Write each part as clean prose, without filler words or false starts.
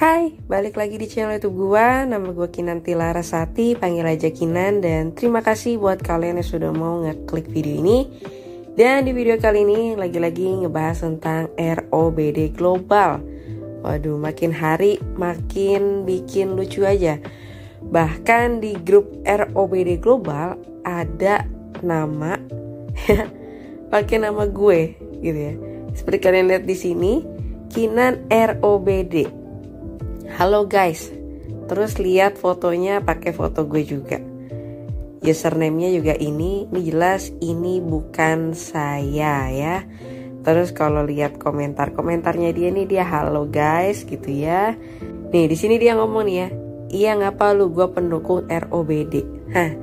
Hai, balik lagi di channel YouTube gua. Nama gua Kinanti Larasati, panggil aja Kinan. Dan terima kasih buat kalian yang sudah mau ngeklik video ini. Dan di video kali ini lagi-lagi ngebahas tentang ROBD Global. Waduh, makin hari makin bikin lucu aja. Bahkan di grup ROBD Global ada nama pakai nama gue gitu ya. Seperti kalian lihat di sini, Kinan ROBD. Halo guys, terus lihat fotonya pakai foto gue juga. Username-nya juga ini jelas ini bukan saya ya. Terus kalau lihat komentarnya dia nih, dia halo guys gitu ya. Nih di sini dia ngomong nih ya, iya ngapa lu, gue pendukung ROBD. Hah,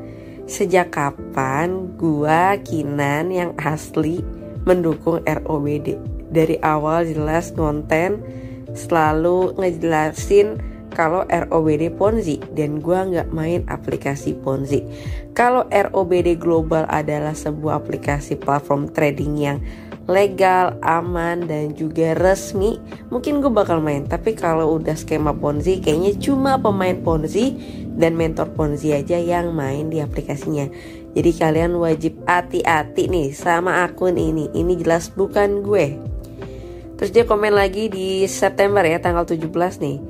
sejak kapan gua Kinan yang asli mendukung ROBD? Dari awal jelas konten selalu ngejelasin kalau ROBD Ponzi dan gua nggak main aplikasi Ponzi. Kalau ROBD Global adalah sebuah aplikasi platform trading yang legal, aman, dan juga resmi, mungkin gue bakal main. Tapi kalau udah skema Ponzi, kayaknya cuma pemain Ponzi dan mentor Ponzi aja yang main di aplikasinya. Jadi kalian wajib hati-hati nih sama akun ini. Ini jelas bukan gue. Terus dia komen lagi di September ya, tanggal 17 nih.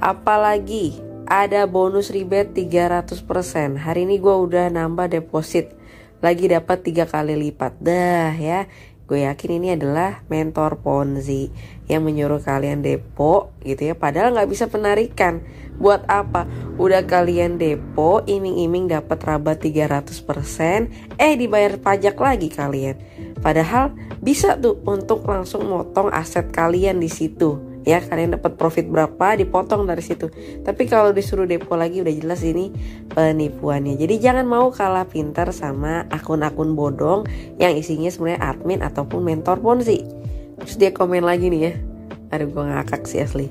Apalagi ada bonus rebate 300%. Hari ini gue udah nambah deposit, lagi dapat 3 kali lipat. Dah ya, gue yakin ini adalah mentor Ponzi yang menyuruh kalian depo gitu ya. Padahal nggak bisa penarikan. Buat apa? Udah kalian depo, iming-iming dapat rabat 300%, dibayar pajak lagi kalian. Padahal bisa tuh untuk langsung motong aset kalian di situ. Ya, kalian dapat profit berapa dipotong dari situ. Tapi kalau disuruh depo lagi udah jelas ini penipuannya. Jadi jangan mau kalah pintar sama akun-akun bodong yang isinya sebenarnya admin ataupun mentor Ponzi. Terus dia komen lagi nih ya. Aduh, gue ngakak sih asli.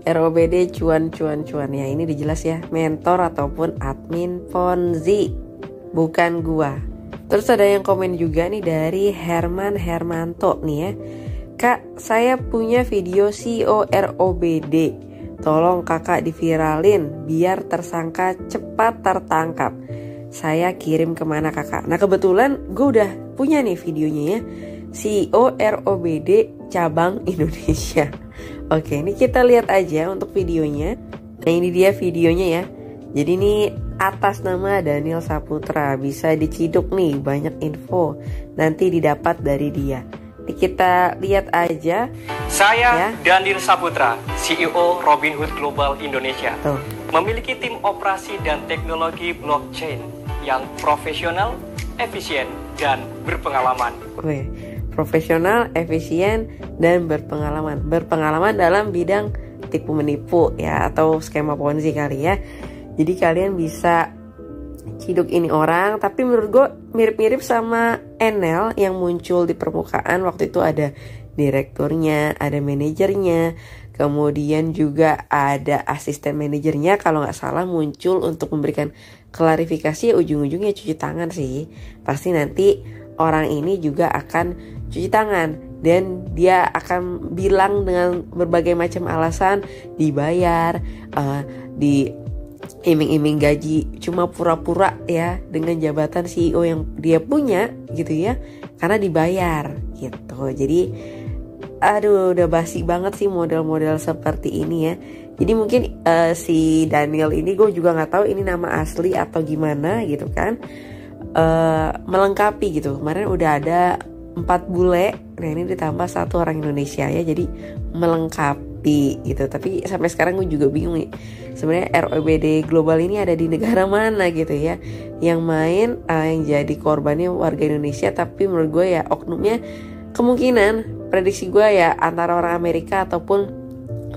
ROBD cuan ya, ini dijelas ya, mentor ataupun admin Ponzi, bukan gua. Terus ada yang komen juga nih dari Herman Hermanto nih ya. Kak, saya punya video CEO ROBD. Tolong kakak diviralin biar tersangka cepat tertangkap. Saya kirim kemana kakak? Nah kebetulan gue udah punya nih videonya ya. CEO ROBD cabang Indonesia. Oke, ini kita lihat aja untuk videonya. Nah ini dia videonya ya. Jadi ini atas nama Daniel Saputra. Bisa diciduk nih, banyak info nanti didapat dari dia. Ini kita lihat aja. Saya ya. Daniel Saputra, CEO Robinhood Global Indonesia. Tuh. Memiliki tim operasi dan teknologi blockchain yang profesional, efisien, dan berpengalaman. Wih, profesional, efisien, dan berpengalaman. Berpengalaman dalam bidang tipu menipu ya, atau skema Ponzi kali ya. Jadi kalian bisa ciduk ini orang. Tapi menurut gue mirip-mirip sama Enel yang muncul di permukaan. Waktu itu ada direkturnya, ada manajernya, kemudian juga ada asisten manajernya. Kalau nggak salah muncul untuk memberikan klarifikasi. Ujung-ujungnya cuci tangan sih. Pasti nanti orang ini juga akan cuci tangan dan dia akan bilang dengan berbagai macam alasan dibayar, di iming-iming gaji cuma pura-pura ya dengan jabatan CEO yang dia punya gitu ya, karena dibayar gitu. Jadi aduh, udah basi banget sih model-model seperti ini ya. Jadi mungkin si Daniel ini gue juga nggak tahu ini nama asli atau gimana gitu kan. Melengkapi gitu. Kemarin udah ada 4 bule, nah ini ditambah 1 orang Indonesia ya, jadi melengkapi gitu. Tapi sampai sekarang gue juga bingung nih, sebenarnya ROBD Global ini ada di negara mana gitu ya. Yang main yang jadi korbannya warga Indonesia, tapi menurut gue ya oknumnya kemungkinan prediksi gue ya antara orang Amerika ataupun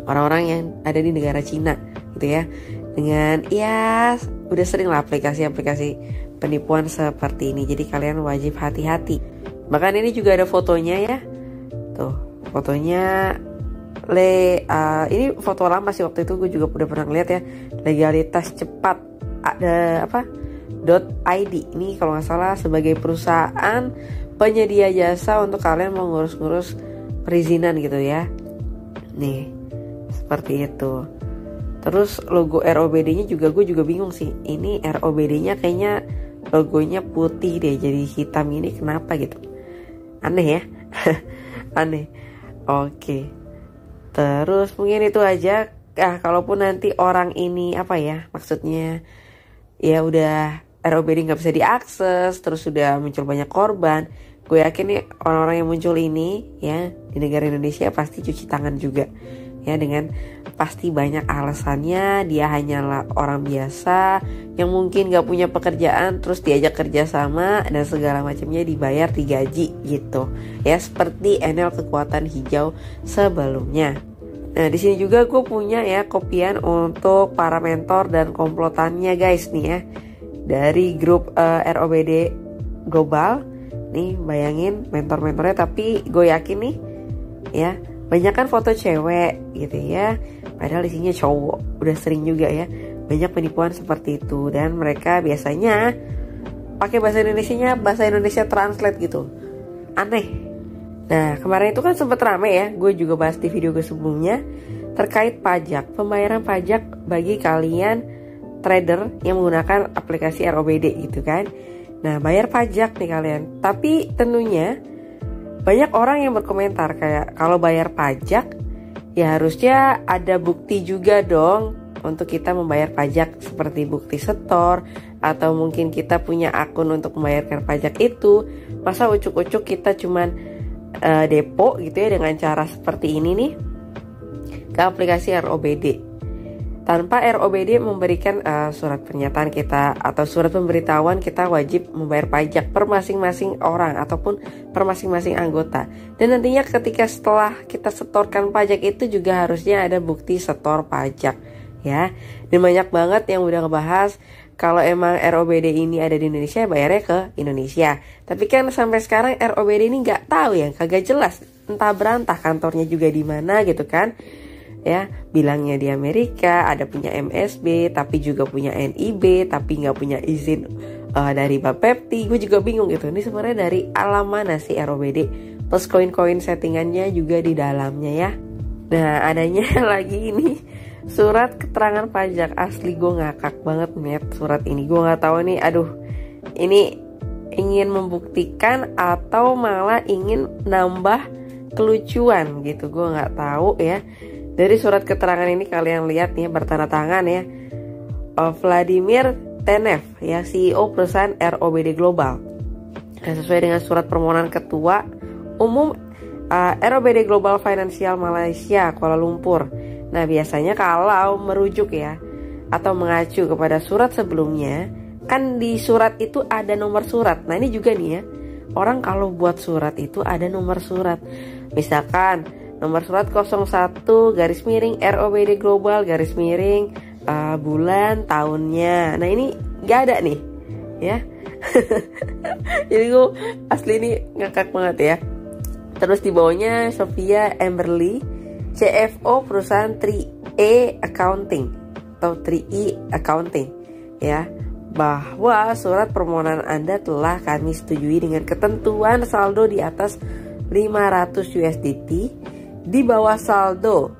orang-orang yang ada di negara Cina gitu ya. Dengan ya udah sering lah aplikasi-aplikasi penipuan seperti ini. Jadi kalian wajib hati-hati. Bahkan ini juga ada fotonya ya. Tuh, fotonya ini foto lama sih, waktu itu gue juga udah pernah ngeliat ya. Legalitas cepat ada apa? .id. Ini kalau nggak salah sebagai perusahaan penyedia jasa untuk kalian mau ngurus-ngurus perizinan gitu ya. Nih, seperti itu. Terus logo ROBD-nya juga gue juga bingung sih. Ini ROBD-nya kayaknya logonya putih deh, jadi hitam ini kenapa gitu. Aneh ya. Aneh. Oke. Terus mungkin itu aja. Kalaupun nanti orang ini apa ya, maksudnya ya udah ROBD nggak bisa diakses, terus sudah muncul banyak korban, gue yakin nih orang-orang yang muncul ini ya di negara Indonesia pasti cuci tangan juga ya, dengan pasti banyak alasannya. Dia hanyalah orang biasa yang mungkin gak punya pekerjaan, terus diajak kerja sama dan segala macamnya, dibayar, digaji gitu ya, seperti Enel Kekuatan Hijau sebelumnya. Nah di sini juga gue punya ya kopian untuk para mentor dan komplotannya guys nih ya, dari grup ROBD Global. Nih bayangin mentor-mentornya, tapi gue yakin nih ya banyak kan foto cewek gitu ya, padahal isinya cowok. Udah sering juga ya banyak penipuan seperti itu, dan mereka biasanya pakai bahasa Indonesianya bahasa Indonesia translate gitu. Aneh. Nah kemarin itu kan sempat rame ya, gue juga bahas di video gue sebelumnya terkait pajak, pembayaran pajak bagi kalian trader yang menggunakan aplikasi ROBD gitu kan. Nah bayar pajak nih kalian, tapi tentunya banyak orang yang berkomentar kayak kalau bayar pajak ya harusnya ada bukti juga dong untuk kita membayar pajak, seperti bukti setor atau mungkin kita punya akun untuk membayarkan pajak itu. Masa ucuk-ucuk kita cuman depo gitu ya dengan cara seperti ini nih ke aplikasi ROBD. Tanpa ROBD memberikan surat pernyataan kita atau surat pemberitahuan kita wajib membayar pajak per masing-masing orang ataupun per masing-masing anggota. Dan nantinya ketika setelah kita setorkan pajak itu juga harusnya ada bukti setor pajak ya. Dan banyak banget yang udah ngebahas kalau emang ROBD ini ada di Indonesia, bayarnya ke Indonesia. Tapi kan sampai sekarang ROBD ini nggak tahu ya, kagak jelas, entah berantah kantornya juga di mana gitu kan. Ya, bilangnya di Amerika, ada punya MSB, tapi juga punya NIB, tapi nggak punya izin dari Bapepti. Gue juga bingung gitu. Ini sebenarnya dari alam mana sih ROBD? Plus koin-koin settingannya juga di dalamnya ya. Nah, adanya lagi ini surat keterangan pajak. Asli gue ngakak banget net surat ini. Gue nggak tahu nih. Aduh, ini ingin membuktikan atau malah ingin nambah kelucuan gitu. Gue nggak tahu ya. Dari surat keterangan ini kalian lihat nih bertanda tangan ya, Vladimir Tenev ya, CEO perusahaan ROBD Global. Nah, sesuai dengan surat permohonan Ketua Umum ROBD Global Financial Malaysia Kuala Lumpur. Nah biasanya kalau merujuk ya atau mengacu kepada surat sebelumnya, kan di surat itu ada nomor surat. Nah ini juga nih ya, orang kalau buat surat itu ada nomor surat. Misalkan nomor surat 01 garis miring ROBD Global garis miring bulan tahunnya. Nah ini gak ada nih ya. Jadi gue asli ini ngakak banget ya. Terus di bawahnya Sophia Amberly, CFO perusahaan 3E Accounting atau 3E Accounting ya, bahwa surat permohonan Anda telah kami setujui dengan ketentuan saldo di atas 500 USDT. Di bawah saldo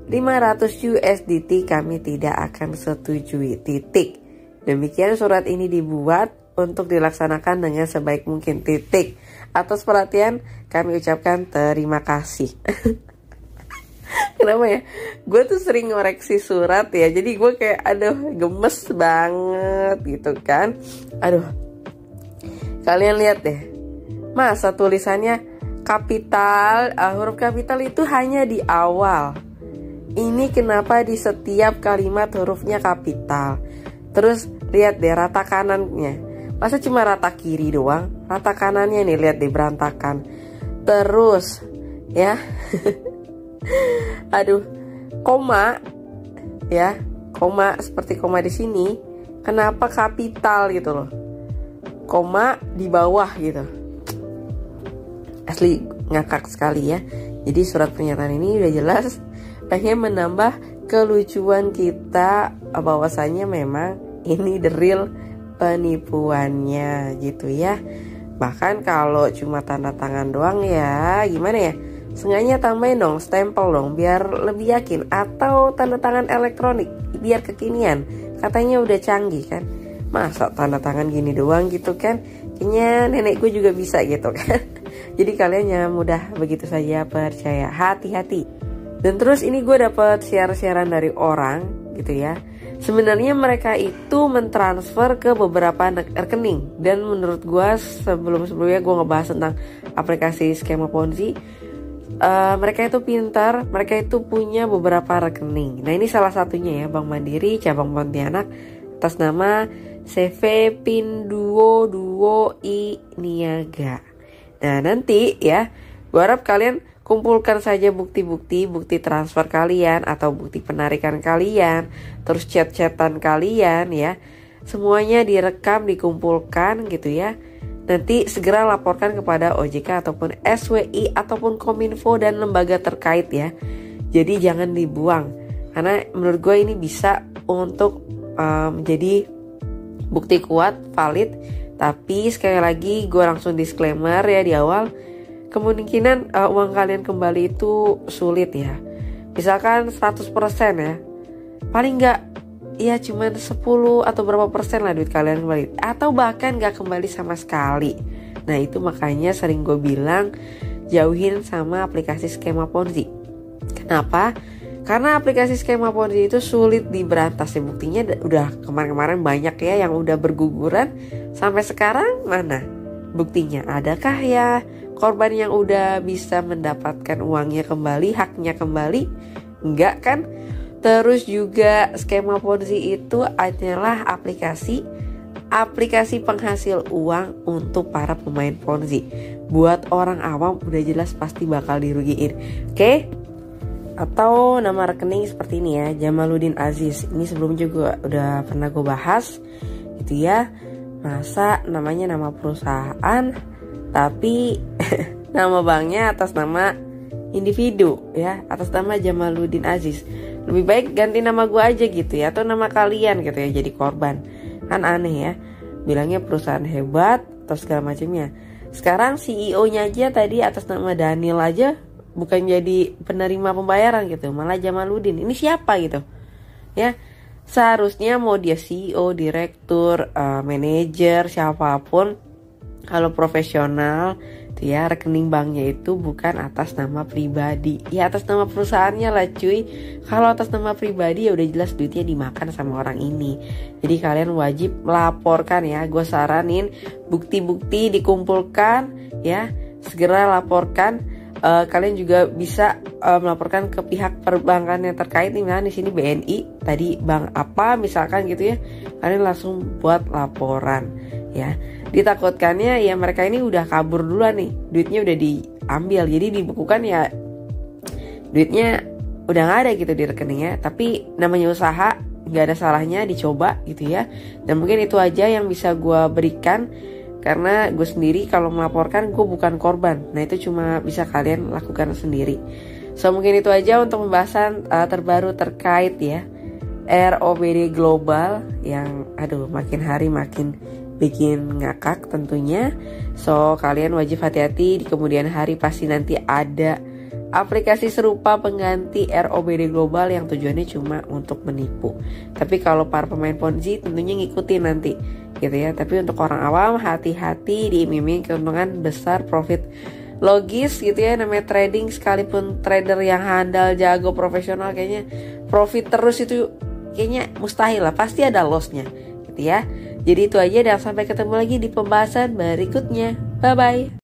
500 USDT kami tidak akan setujui, titik. Demikian surat ini dibuat untuk dilaksanakan dengan sebaik mungkin, titik. Atas perhatian kami ucapkan terima kasih. Kenapa ya? Gue tuh sering ngoreksi surat ya, jadi gue kayak aduh gemes banget gitu kan. Aduh, kalian lihat deh, masa tulisannya kapital, huruf kapital itu hanya di awal. Ini kenapa di setiap kalimat hurufnya kapital? Terus lihat deh rata kanannya. Masa cuma rata kiri doang? Rata kanannya nih lihat deh berantakan. Terus ya. Aduh, koma ya. Koma seperti koma di sini. Kenapa kapital gitu loh? Koma di bawah gitu. Asli ngakak sekali ya. Jadi surat pernyataan ini udah jelas pengen menambah kelucuan kita, bahwasanya memang ini the real penipuannya gitu ya. Bahkan kalau cuma tanda tangan doang ya gimana ya, Sengaja tambahin dong, stempel dong, biar lebih yakin. Atau tanda tangan elektronik, biar kekinian. Katanya udah canggih kan. Masa tanda tangan gini doang gitu kan. Kayaknya nenek gue juga bisa gitu kan. Jadi kalian jangan mudah begitu saja percaya, hati-hati. Dan terus ini gue dapet share-sharean dari orang gitu ya. Sebenarnya mereka itu mentransfer ke beberapa rekening. Dan menurut gue sebelum-sebelumnya gue ngebahas tentang aplikasi skema Ponzi, mereka itu pintar, mereka itu punya beberapa rekening. Nah ini salah satunya ya, Bank Mandiri cabang Pontianak atas nama CV Pinduo Duo I Niaga. Nah nanti ya, gue harap kalian kumpulkan saja bukti transfer kalian atau bukti penarikan kalian, terus chat-chatan kalian ya. Semuanya direkam, dikumpulkan gitu ya. Nanti segera laporkan kepada OJK ataupun SWI ataupun Kominfo dan lembaga terkait ya. Jadi jangan dibuang, karena menurut gue ini bisa untuk menjadi bukti kuat, valid. Tapi sekali lagi gue langsung disclaimer ya di awal, kemungkinan uang kalian kembali itu sulit ya. Misalkan 100% ya, paling nggak ya cuman 10 atau berapa persen lah duit kalian kembali, atau bahkan gak kembali sama sekali. Nah itu makanya sering gue bilang jauhin sama aplikasi skema Ponzi. Kenapa? Karena aplikasi skema Ponzi itu sulit diberantas ya. Buktinya udah kemarin-kemarin banyak ya yang udah berguguran. Sampai sekarang mana buktinya? Adakah ya korban yang udah bisa mendapatkan uangnya kembali, haknya kembali? Enggak kan? Terus juga skema Ponzi itu adalah aplikasi penghasil uang untuk para pemain Ponzi. Buat orang awam udah jelas pasti bakal dirugiin. Oke? Atau nama rekening seperti ini ya, Jamaluddin Aziz. Ini sebelumnya juga udah pernah gue bahas gitu ya. Masa namanya nama perusahaan tapi nama banknya atas nama individu ya, atas nama Jamaluddin Aziz. Lebih baik ganti nama gue aja gitu ya, atau nama kalian gitu ya, jadi korban. Kan aneh ya, bilangnya perusahaan hebat atau segala macamnya. Sekarang CEO-nya aja tadi atas nama Daniel aja, bukan jadi penerima pembayaran gitu, malah Jamaluddin. Ini siapa gitu ya? Seharusnya mau dia CEO, direktur, manajer, siapapun, kalau profesional ya rekening banknya itu bukan atas nama pribadi, ya atas nama perusahaannya lah cuy. Kalau atas nama pribadi ya udah jelas duitnya dimakan sama orang ini. Jadi kalian wajib melaporkan ya. Gue saranin bukti-bukti dikumpulkan ya, segera laporkan. Kalian juga bisa melaporkan ke pihak perbankan yang terkait. Misalnya di sini BNI, tadi bank apa misalkan gitu ya, kalian langsung buat laporan ya. Ditakutkannya ya mereka ini udah kabur duluan nih, duitnya udah diambil, jadi dibukukan ya duitnya udah gak ada gitu di rekeningnya. Tapi namanya usaha, gak ada salahnya dicoba gitu ya. Dan mungkin itu aja yang bisa gue berikan, karena gue sendiri kalau melaporkan gue bukan korban. Nah itu cuma bisa kalian lakukan sendiri. So mungkin itu aja untuk pembahasan terbaru terkait ya ROBD Global yang makin hari makin bikin ngakak tentunya. So kalian wajib hati-hati, di kemudian hari pasti nanti ada aplikasi serupa pengganti ROBD Global yang tujuannya cuma untuk menipu. Tapi kalau para pemain Ponzi tentunya ngikutin nanti gitu ya. Tapi untuk orang awam hati-hati, diiming-iming keuntungan besar, profit logis gitu ya. Namanya trading, sekalipun trader yang handal, jago, profesional, kayaknya profit terus itu kayaknya mustahil lah, pasti ada lossnya gitu ya. Jadi itu aja, dan sampai ketemu lagi di pembahasan berikutnya. Bye bye.